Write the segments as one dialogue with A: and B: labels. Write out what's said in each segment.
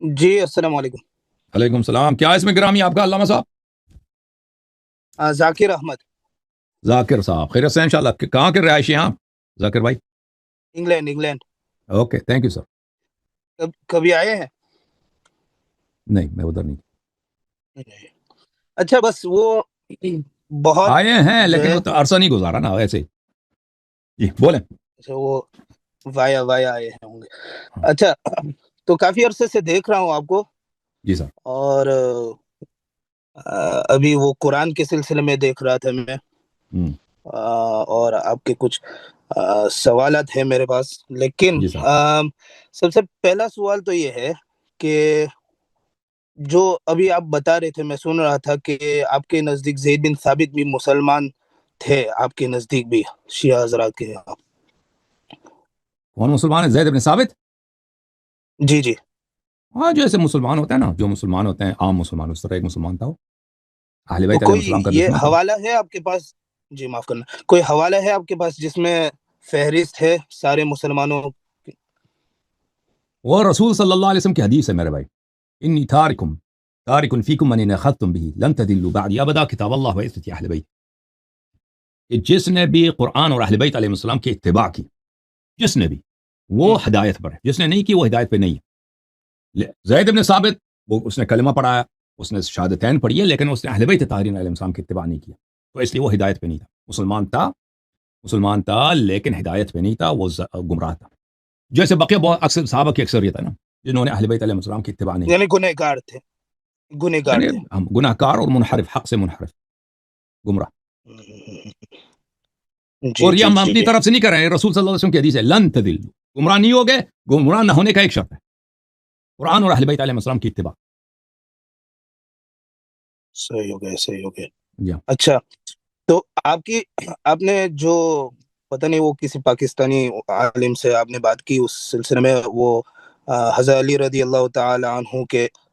A: جی السلام علیکم۔
B: علیکم السلام. کیا اسم گرامی آپ کا علامہ صاحب؟
A: ذاکر احمد،
B: ذاکر صاحب خیریت سے انشاءاللہ. کہاں کے رہائشی ہیں آپ ذاکر بھائی؟
A: England England.
B: Okay thank you sir.
A: کبھی آئے ہیں؟
B: نہیں میں ادھر نہیں.
A: اچھا، بس وہ بہت
B: آئے ہیں
A: جو
B: لیکن
A: ہے
B: وہ تو عرصہ نہیں گزارا نا ویسے. جی بولیں.
A: وہ وایا وایا آئے ہیں ہوں گے۔
B: ہاں.
A: اچھا، تو کافی عرصے سے دیکھ رہا ہوں آپ کو،
B: جی سر.
A: اور ابھی وہ قرآن کے سلسلے میں دیکھ رہا تھا میں،
B: ہوں.
A: اور آپ کے کچھ سوالات ہیں میرے پاس، لیکن
B: جی سر.
A: سب سے پہلا سوال تو یہ ہے کہ جو ابھی آپ بتا رہے تھے، میں سن رہا تھا کہ آپ کے نزدیک زید بن ثابت بھی مسلمان تھے، آپ کے نزدیک بھی شیعہ حضرات کے یہاں۔
B: کون مسلمان ہے؟ زید بن ثابت.
A: جی جی،
B: ہاں جو ایسے مسلمان ہوتے ہیں نا، جو مسلمان ہوتے ہیں عام مسلمان، اس طرح ایک مسلمان تھا وہ. اہل
A: تو
B: بیت علیہ
A: کوئی
B: السلام کا
A: یہ
B: دشمن تھا.
A: حوالہ ہے آپ کے پاس؟ جی معاف کرنا، کوئی حوالہ ہے آپ کے پاس جس میں فہرست ہے سارے مسلمانوں؟
B: وہ رسول صلی اللہ علیہ وسلم کی حدیث ہے میرے بھائی. انی تارکن فیکم من ان اخذتم به لن تضلوا بعدی ابدا کتاب اللہ و عزت اہل بیت. کہ جس نے بھی قرآن اور اہل بیت علیہ السلام کی اتباع کی، جس نے بھی، وہ ہدایت پر ہے. جس نے نہیں کی وہ ہدایت پہ نہیں ہے. زید بن ثابت وہ اس نے کلمہ پڑھایا، اس نے شہادتین پڑھی ہے، لیکن اس نے اہل بیت طاہرین علیہ السلام کی اتباع نہیں کیا، تو اس لیے وہ ہدایت پہ نہیں تھا. مسلمان تھا لیکن ہدایت پہ نہیں تھا، وہ گمراہ تھا. جیسے بقیہ بہت اکثر صحابہ کی اکثریت ہے نا جنہوں نے اہل بیت علیہ السلام کی اتباع نہیں کی.
A: یعنی گنہگار تھے، گنہگار
B: یعنی
A: تھے۔
B: ہم گناہ کار اور منحرف، حق سے منحرف، گمراہ.
A: جی
B: اور یہ
A: جی
B: ہم
A: جی
B: اپنی
A: جی،
B: طرف سے نہیں کر رہے ہیں، رسول صلی اللہ علیہ وسلم کی حدیث ہے لن تضلوا. گمراہ نہیں ہوگے. گمراہ نہ ہونے کا ایک شرط ہے، قرآن اور اہل بیت علیہ السلام کی اتباع.
A: صحیح ہو گیا صحیح ہو گیا۔
B: جی ہاں.
A: اچھا، تو آپ نے جو پتہ نہیں وہ کسی پاکستانی عالم سے آپ نے بات کی، اس سلسلے میں وہ حضرت علی رضی اللہ تعالی عنہ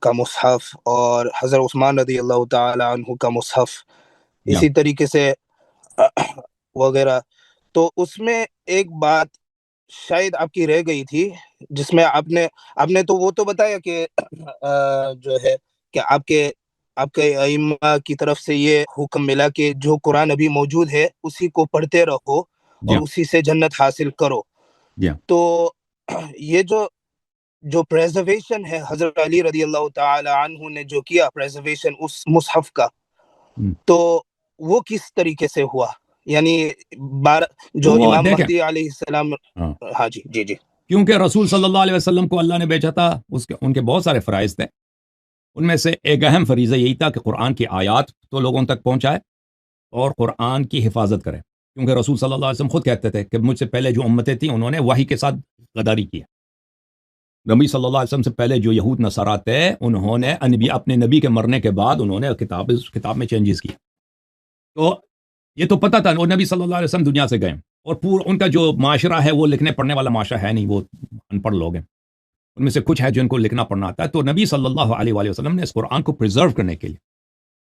A: کا مصحف اور حضرت عثمان رضی اللہ تعالی عنہ کا مصحف،
B: جی ہاں.
A: اسی طریقے سے وغیرہ، تو اس میں ایک بات شاید آپ کی رہ گئی تھی، جس میں آپ نے تو وہ تو بتایا کہ جو ہے کہ آپ کے ائمہ کی طرف سے یہ حکم ملا کہ جو قرآن ابھی موجود ہے اسی کو پڑھتے رہو
B: جی
A: اور
B: ہاں.
A: اسی سے جنت حاصل کرو۔
B: جی ہاں.
A: تو یہ جو پریزرویشن ہے، حضرت علی رضی اللہ تعالی عنہ نے جو کیا پریزرویشن اس مصحف کا، تو وہ کس طریقے سے ہوا؟ یعنی جو
B: وہ
A: امام
B: دیکھیں،
A: مہدی علیہ السلام۔
B: ہاں،
A: ہاں جی جی جی
B: کیونکہ رسول صلی اللہ علیہ وسلم کو اللہ نے بھیجا تھا، ان کے بہت سارے فرائض تھے. ان میں سے ایک اہم فریضہ یہی تھا کہ قرآن کی آیات تو لوگوں تک پہنچائے اور قرآن کی حفاظت کرے. کیونکہ رسول صلی اللہ علیہ وسلم خود کہتے تھے کہ مجھ سے پہلے جو امتیں تھیں انہوں نے وحی کے ساتھ غداری کی ہے. نبی صلی اللہ علیہ وسلم سے پہلے جو یہود نصارہ تھے، انہوں نے اپنے نبی کے مرنے کے بعد انہوں نے کتاب میں چینجز کی. تو یہ تو پتہ تھا، اور نبی صلی اللہ علیہ وسلم دنیا سے گئے، اور ان کا جو معاشرہ ہے وہ لکھنے پڑھنے والا معاشرہ ہے نہیں، وہ ان پڑھ لوگ ہیں. ان میں سے کچھ ہے جن کو لکھنا پڑھنا آتا ہے. تو نبی صلی اللہ علیہ وآلہ وسلم نے اس قرآن کو پریزرو کرنے کے لیے،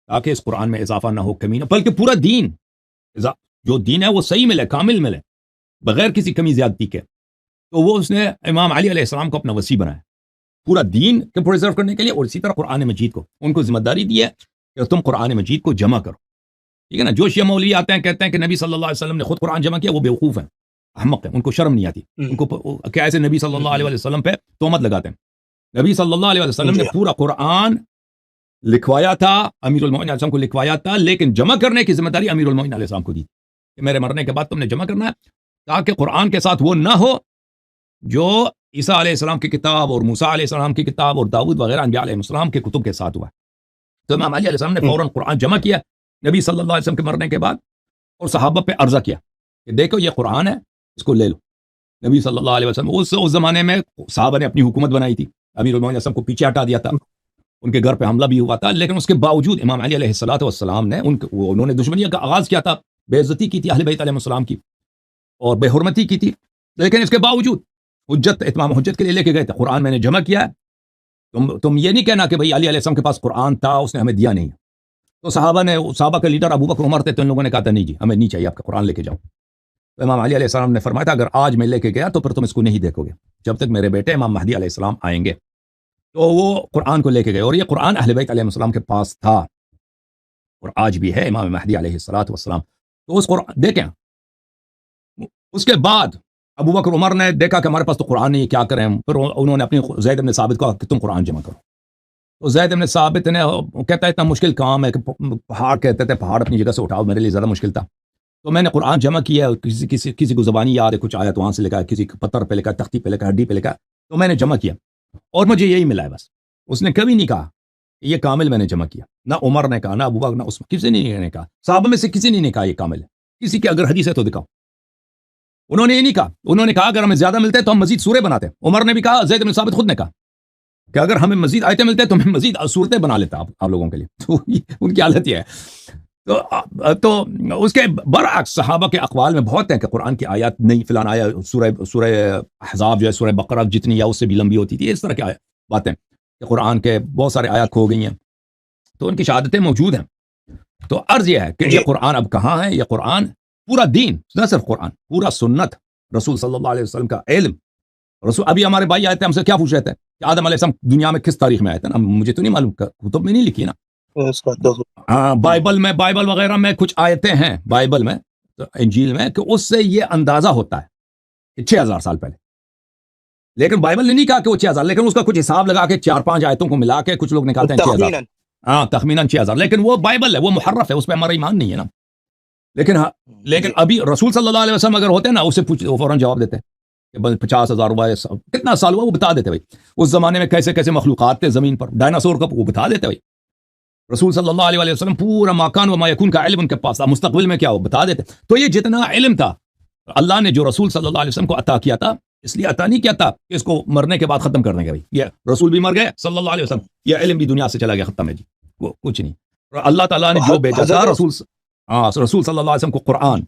B: تاکہ اس قرآن میں اضافہ نہ ہو، کمی نہ، بلکہ پورا دین، جو دین ہے وہ صحیح ملے، کامل ملے، بغیر کسی کمی زیادتی کے. تو وہ اس نے امام علی علیہ السلام کو اپنا وصی بنایا پورا دین کو پریزرو کرنے کے لیے، اور اسی طرح قرآن مجید کو ان کو ذمہ داری دی ہے کہ تم قرآن مجید کو جمع کرو. ٹھیک ہے نا. جو شیعہ مولوی آتے ہیں کہتے ہیں کہ نبی صلی اللہ علیہ وسلم نے خود قرآن جمع کیا، وہ بیوقوف ہیں، احمق ہیں، ان کو شرم نہیں آتی. ان کو کیا ایسے نبی صلی اللہ علیہ وسلم پہ تہمت لگاتے ہیں. نبی صلی اللہ علیہ وسلم نے
A: جی
B: پورا قرآن لکھوایا تھا، امیر المومنین علیہ السلام کو لکھوایا تھا، لیکن جمع کرنے کی ذمہ داری امیر المومنین علیہ السلام کو دی کہ میرے مرنے کے بعد تم نے جمع کرنا ہے، تاکہ قرآن کے ساتھ وہ نہ ہو جو عیسیٰ علیہ السلام کی کتاب اور موسیٰ علیہ السلام کی کتاب اور داؤد وغیرہ انبیاء علیہ السلام کے کتب کے ساتھ ہوا. تو امام علی علیہ السلام نے فوراً قرآن جمع کیا نبی صلی اللہ علیہ وسلم کے مرنے کے بعد، اور صحابہ پہ عرضہ کیا کہ دیکھو یہ قرآن ہے، اس کو لے لو. نبی صلی اللہ علیہ وسلم اس زمانے میں صحابہ نے اپنی حکومت بنائی تھی، امیر المومنین علیہ السلام کو پیچھے ہٹا دیا تھا، ان کے گھر پہ حملہ بھی ہوا تھا، لیکن اس کے باوجود امام علی علیہ الصلوۃ والسلام نے انہوں نے دشمنی کا آغاز کیا تھا، بے عزتی کی تھی اہل بیت علیہ السلام کی اور بے حرمتی کی تھی، لیکن اس کے باوجود اتمام حجت کے لیے لے کے گئے تھے. قرآن میں نے جمع کیا ہے، تم یہ نہیں کہنا کہ بھئی علی علیہ السلام کے پاس قرآن تھا، اس نے ہمیں دیا نہیں. تو صحابہ کا لیڈر ابو بکر عمر تھے، تو ان لوگوں نے کہا تھا نہیں جی ہمیں نہیں چاہیے، آپ کا قرآن لے کے جاؤ. تو امام علی علیہ السلام نے فرمایا تھا اگر آج میں لے کے گیا تو پھر تم اس کو نہیں دیکھو گے جب تک میرے بیٹے امام مہدی علیہ السلام آئیں گے. تو وہ قرآن کو لے کے گئے، اور یہ قرآن اہل بیت علیہ السلام کے پاس تھا اور آج بھی ہے، امام مہدی علیہ السلام. تو اس قرآن دیکھیں، اس کے بعد ابو بکر عمر نے دیکھا کہ ہمارے پاس تو قرآن نہیں ہے، کیا کریں؟ پھر انہوں نے اپنی زید بن ثابت کو کہ تم قرآن جمع کرو. تو زید بن ثابت نے کہتا ہے اتنا مشکل کام ہے کہ پہاڑ کہتے تھے پہاڑ اپنی جگہ سے اٹھاؤ، میرے لیے زیادہ مشکل تھا. تو میں نے قرآن جمع کیا، کسی کو زبانی یاد ہے، کچھ آیت وہاں سے لکھا ہے، کسی پتھر پہ لکھا، تختی پہ لکھا، ہڈی پہ لکھا، تو میں نے جمع کیا اور مجھے یہی ملا ہے بس. اس نے کبھی نہیں کہا کہ یہ کامل میں نے جمع کیا، نہ عمر نے کہا، نہ ابو بکر، نہ عثمان، کسی نے کہا، صحابہ میں سے کسی نے نہیں کہا یہ کامل ہے. کسی کی اگر حدیث ہے تو دکھاؤ. انہوں نے یہ نہیں کہا، انہوں نے کہا اگر ہمیں زیادہ ملتے تو ہم مزید سورے بناتے. عمر نے بھی کہا، زید بن ثابت خود نے کہا کہ اگر ہمیں مزید آیتیں ملتے تو ہمیں مزید صورتیں بنا لیتا آپ لوگوں کے لیے. تو ان کی حالت یہ ہے. تو اس کے برعکس صحابہ کے اقوال میں بہت ہیں کہ قرآن کی آیات نہیں، فلان آیا سورہ احزاب جو ہے، سورہ بقرہ جتنی یا اس سے بھی لمبی ہوتی تھی، اس طرح کی باتیں کہ قرآن کے بہت سارے آیات کھو گئی ہیں. تو ان کی شہادتیں موجود ہیں. تو عرض یہ ہے کہ یہ قرآن اب کہاں ہے؟ یہ قرآن پورا دین، نہ صرف قرآن، پورا سنت، رسول صلی اللہ علیہ وسلم کا علم. رسول ابھی ہمارے بھائی آئے تھے، ہم سے کیا پوچھ رہے تھے کہ آدم علیہ السلام دنیا میں کس تاریخ میں آئے تھے؟ نا مجھے تو نہیں معلوم، کتب میں نہیں لکھی نا. ہاں، بائبل وغیرہ میں کچھ آیتیں ہیں، بائبل میں، انجیل میں، کہ اس سے یہ اندازہ ہوتا ہے کہ 6000 سال پہلے. لیکن بائبل نے نہیں کہا کہ وہ 6000، لیکن اس کا کچھ حساب لگا کے 4-5 آیتوں کو ملا کے کچھ لوگ نکالتے ہیں 6000. ہاں، تخمیناً 6000، لیکن وہ بائبل ہے، وہ محرف ہے، اس پہ ہمارا ایمان نہیں ہے نا. لیکن ابھی رسول صلی اللہ علیہ وسلم اگر ہوتے نا، اسے وہ فوراً جواب دیتے کہ 50,000 ہوا ہے، کتنا سال ہوا وہ بتا دیتے بھائی. اس زمانے میں کیسے کیسے مخلوقات تھے زمین پر، ڈائناسور کا وہ بتا دیتے بھائی. رسول صلی اللہ علیہ وسلم پورا ماکان و ما یکون کا علم ان کے پاس تھا، مستقبل میں کیا وہ بتا دیتے. تو یہ جتنا علم تھا اللہ نے جو رسول صلی اللہ علیہ وسلم کو عطا کیا تھا، اس لیے عطا نہیں کیا تھا کہ اس کو مرنے کے بعد ختم کر دیں گے بھائی. یہ رسول بھی مر گئے صلی اللہ علیہ وسلم، یہ علم بھی دنیا سے چلا گیا، ختم ہے جی، وہ کچھ نہیں. اللہ تعالیٰ نے جو بھیجا تھا رسول صلی اللہ علیہ وسلم کو، قرآن،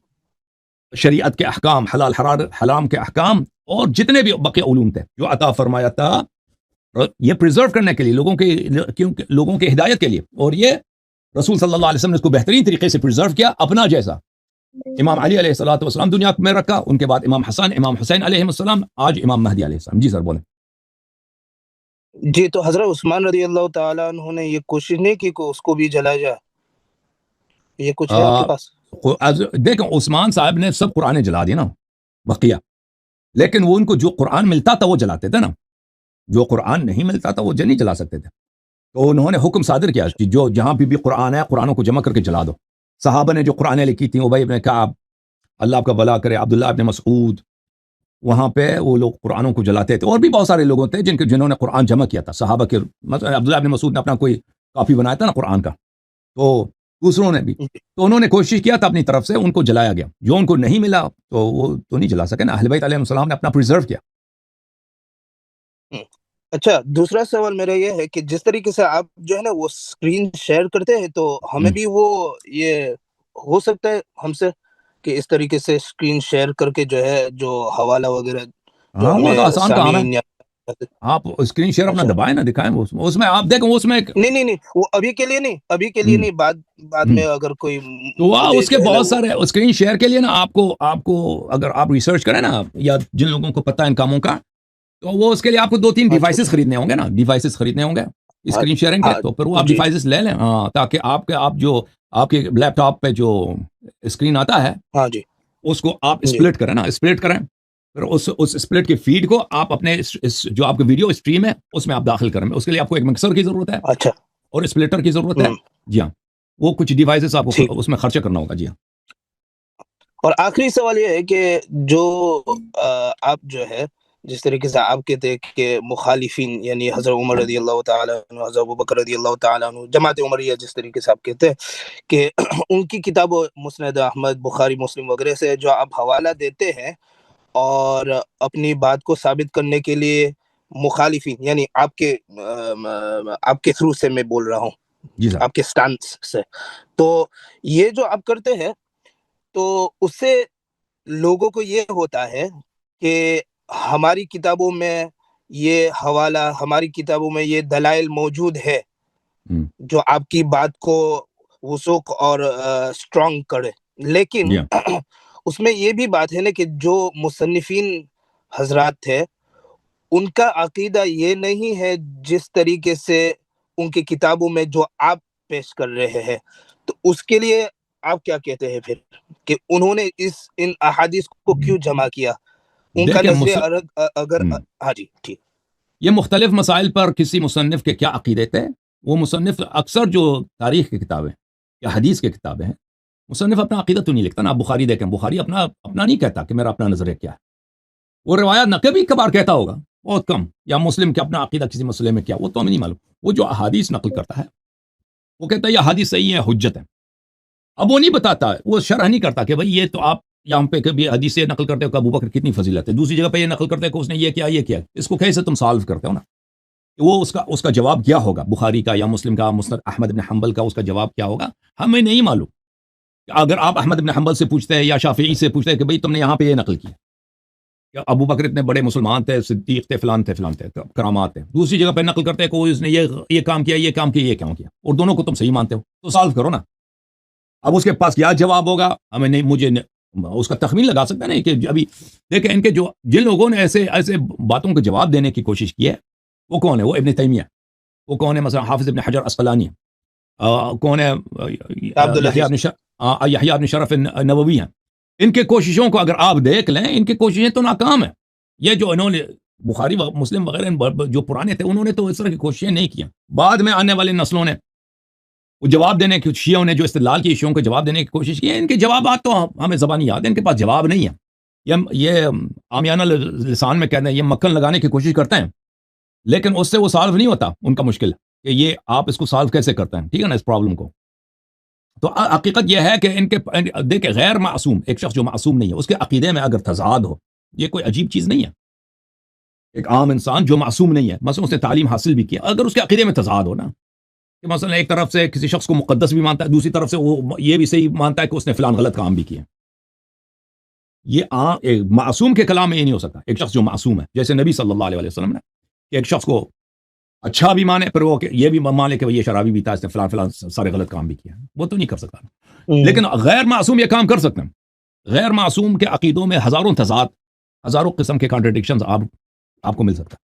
B: شریعت کے احکام، حلال حرام کے احکام، اور جتنے بھی باقی علوم تھے جو عطا فرمایا تھا، یہ پریزرو کرنے کے لیے، لوگوں کی ہدایت کے لیے. اور یہ رسول صلی اللہ علیہ وسلم نے اس کو بہترین طریقے سے پریزرو کیا اپنا جیسا. امام علی علیہ السلام دنیا میں رکھا، ان کے بعد امام حسن، امام حسین علیہ السلام، آج امام مہدی علیہ السلام. جی سر بولیں.
A: جی، تو حضرت عثمان رضی اللہ تعالیٰ عنہ نے یہ کوشش نہیں کی کہ اس کو بھی جلایا جائے؟ یہ کچھ ہے آپ کے پاس؟
B: دیکھیں، عثمان صاحب نے سب قرآن جلا دی نا، بقیہ، لیکن وہ ان کو جو قرآن ملتا تھا وہ جلاتے تھے نا، جو قرآن نہیں ملتا تھا وہ نہیں جلا سکتے تھے. تو انہوں نے حکم صادر کیا کہ جو جہاں بھی قرآن ہے، قرآنوں کو جمع کر کے جلا دو. صحابہ نے جو قرآنیں لکھی تھیں، ابی بن کعب، اللہ آپ کا بھلا کرے، عبداللہ ابن مسعود، وہاں پہ وہ لوگ قرآنوں کو جلاتے تھے. اور بھی بہت سارے لوگوں تھے جنہوں نے قرآن جمع کیا تھا صحابہ کے. مثلا عبداللہ ابن مسعود نے اپنا کوئی کاپی بنایا تھا نا قرآن کا، تو دوسروں نے بھی، تو انہوں نے کوشش کیا تھا اپنی طرف سے، ان کو جلایا گیا. جو ان کو نہیں ملا تو وہ تو نہیں جلا سکے نا. اہل بیت علیہ السلام نے اپنا پریزرو کیا.
A: اچھا، دوسرا سوال میرا یہ ہے کہ جس طریقے سے آپ جو ہے نا وہ اسکرین شیئر کرتے ہیں، تو ہمیں بھی وہ یہ ہو سکتا ہے ہم سے کہ اس طریقے سے اسکرین شیئر کر کے جو ہے جو حوالہ وغیرہ جو
B: ہاں، وہ تو
A: ہمیں
B: آسان کام ہے.
A: سامعین
B: آپ اسکرین شیئر اپنا
A: اچھا،
B: دبائیں نا، دکھائیں. اس میں آپ دیکھیں، اس میں
A: نہیں، وہ ابھی کے لیے نہیں، بعد میں اگر کوئی
B: تو
A: مجھے
B: اس کے
A: جو ہے نا
B: بہت سارے اسکرین شیئر کے لیے نا، آپ کو اگر آپ ریسرچ کریں نا، یا جن لوگوں کو پتہ ہے ان کاموں کا، تو وہ اس کے لیے آپ کو 2-3 ڈیوائسز خریدنے ہوں گے نا، اسکرین شیئرنگ کے. تو پھر وہ آپ
A: جی
B: ڈیوائسز لے لیں، تاکہ آپ کے لیپ ٹاپ پہ جو اسکرین آتا ہے،
A: ہاں جی
B: اس کو آپ
A: جی
B: اسپلٹ کریں. پھر اس اسپلٹ کی فیڈ کو آپ اپنے جو آپ کا ویڈیو اسٹریم ہے اس میں آپ داخل کریں. اس کے لیے آپ کو ایک مکسر کی ضرورت ہے
A: اچھا
B: اور اسپلٹر کی ضرورت ہے. جی ہاں، وہ کچھ ڈیوائسز آپ کو
A: ٹھیک.
B: اس میں خرچہ کرنا ہوگا. جی ہاں.
A: اور آخری سوال یہ ہے کہ جو آپ جو ہے جس طریقے سے آپ کہتے ہیں کہ مخالفین یعنی حضرت عمر رضی اللہ تعالیٰ عنہ، حضرت ابوبکر رضی اللہ تعالیٰ عنہ، جماعت عمریہ، جس طریقے سے آپ کہتے ہیں کہ ان کی کتابوں مسند احمد، بخاری، مسلم وغیرہ سے جو آپ حوالہ دیتے ہیں اور اپنی بات کو ثابت کرنے کے لیے مخالفین یعنی آپ کے تھرو سے میں بول رہا ہوں،
B: جی سر.
A: آپ کے سٹانس سے، تو یہ جو آپ کرتے ہیں تو اس سے لوگوں کو یہ ہوتا ہے کہ ہماری کتابوں میں یہ حوالہ، ہماری کتابوں میں یہ دلائل موجود ہے جو آپ کی بات کو وثوق اور اسٹرانگ کرے. لیکن اس میں یہ بھی بات ہے نا کہ جو مصنفین حضرات تھے ان کا عقیدہ یہ نہیں ہے جس طریقے سے ان کی کتابوں میں جو آپ پیش کر رہے ہیں، تو اس کے لیے آپ کیا کہتے ہیں پھر کہ انہوں نے ان احادیث کو کیوں جمع کیا؟ ان کا
B: دیکھیں
A: نظریہ اگر
B: ہم،
A: ہاں جی ٹھیک.
B: یہ مختلف مسائل پر کسی مصنف کے کیا عقیدے تھے، وہ مصنف اکثر جو تاریخ کی کتابیں یا حدیث کی کتابیں ہیں، مصنف اپنا عقیدہ تو نہیں لکھتا نا. آپ بخاری دیکھیں، بخاری اپنا نہیں کہتا کہ میرا اپنا نظریہ کیا ہے. وہ روایات نہ کبھی کبھار کہتا ہوگا، بہت کم. یا مسلم کے اپنا عقیدہ کسی مسئلے میں کیا، وہ تو ہمیں نہیں معلوم. وہ جو احادیث نقل کرتا ہے وہ کہتا ہے یہ حدیث صحیح ہے، حجت ہے. اب وہ نہیں بتاتا، وہ شرح نہیں کرتا کہ بھئی یہ تو آپ یہاں پہ کبھی حدیث سے نقل کرتے ہو کہ ابو بکر کتنی فضیلت ہے، دوسری جگہ پہ یہ نقل کرتے ہو کہ اس نے یہ کیا. اس کو کیسے تم سالو کرتے ہو نا؟ وہ اس کا جواب کیا ہوگا، بخاری کا یا مسلم کا، مسند احمد بن حنبل کا، اس کا جواب کیا ہوگا ہمیں نہیں معلوم. اگر آپ احمد بن حنبل سے پوچھتے ہیں یا شافعی سے پوچھتے ہیں کہ بھئی تم نے یہاں پہ یہ نقل کیا کہ ابو بکر اتنے بڑے مسلمان تھے، صدیق تھے، فلان تھے، کرامات تھے، دوسری جگہ پہ نقل کرتے ہیں کہ اس نے یہ کام کیا، یہ کام کیا، یہ کام کیا، اور دونوں کو تم صحیح مانتے ہو، تو سالو کرو نا. اب اس کے پاس کیا جواب ہوگا ہمیں نہیں، مجھے اس کا تخمین لگا سکتا نہیں کہ ابھی دیکھیں ان کے جن لوگوں نے ایسے باتوں کا جواب دینے کی کوشش کی ہے وہ کون ہے؟ وہ ابن تیمیہ. وہ کون ہے؟ مثلا حافظ ابن حجر عسقلانی. کون ہے؟
A: عبد العزیز.
B: یحییٰ ابن شرف نووی ہیں. ان کے کوششوں کو اگر آپ دیکھ لیں، ان کی کوششیں تو ناکام ہیں. یہ جو انہوں نے بخاری و مسلم وغیرہ جو پرانے تھے، انہوں نے تو اس طرح کی کوششیں نہیں کی. بعد میں آنے والے نسلوں نے وہ جواب دینے کی، شیعوں نے جو استدلال کی، شیعوں کو جواب دینے کی کوشش کی ہے. ان کے جوابات تو ہمیں زبانی یاد ہے، ان کے پاس جواب نہیں ہے. یہ عامیانہ لسان میں کہتے ہیں، یہ مکھن لگانے کی کوشش کرتے ہیں، لیکن اس سے وہ سالو نہیں ہوتا ان کا مشکل کہ یہ آپ اس کو سالو کیسے کرتے ہیں. ٹھیک ہے نا، اس پرابلم کو. تو حقیقت یہ ہے کہ ان کے دیکھیں غیر معصوم، ایک شخص جو معصوم نہیں ہے، اس کے عقیدے میں اگر تضاد ہو، یہ کوئی عجیب چیز نہیں ہے. ایک عام انسان جو معصوم نہیں ہے، مثلا اس نے تعلیم حاصل بھی کیا، اگر اس کے عقیدے میں تضاد ہو نا، کہ مثلا ایک طرف سے کسی شخص کو مقدس بھی مانتا ہے، دوسری طرف سے وہ یہ بھی صحیح مانتا ہے کہ اس نے فلان غلط کام بھی کیا. یہ ایک معصوم کے کلام میں یہ نہیں ہو سکتا. ایک شخص جو معصوم ہے، جیسے نبی صلی اللہ علیہ وسلم نے کہ ایک شخص کو اچھا بھی مانے، پھر وہ یہ بھی مانے کہ یہ شرابی بھی تھا، اس نے فلان سارے غلط کام بھی کیا، وہ تو نہیں کر سکتا. لیکن غیر معصوم یہ کام کر سکتے ہیں. غیر معصوم کے عقیدوں میں ہزاروں تضاد، ہزاروں قسم کے کانٹرڈکشنز آپ کو مل سکتا ہے.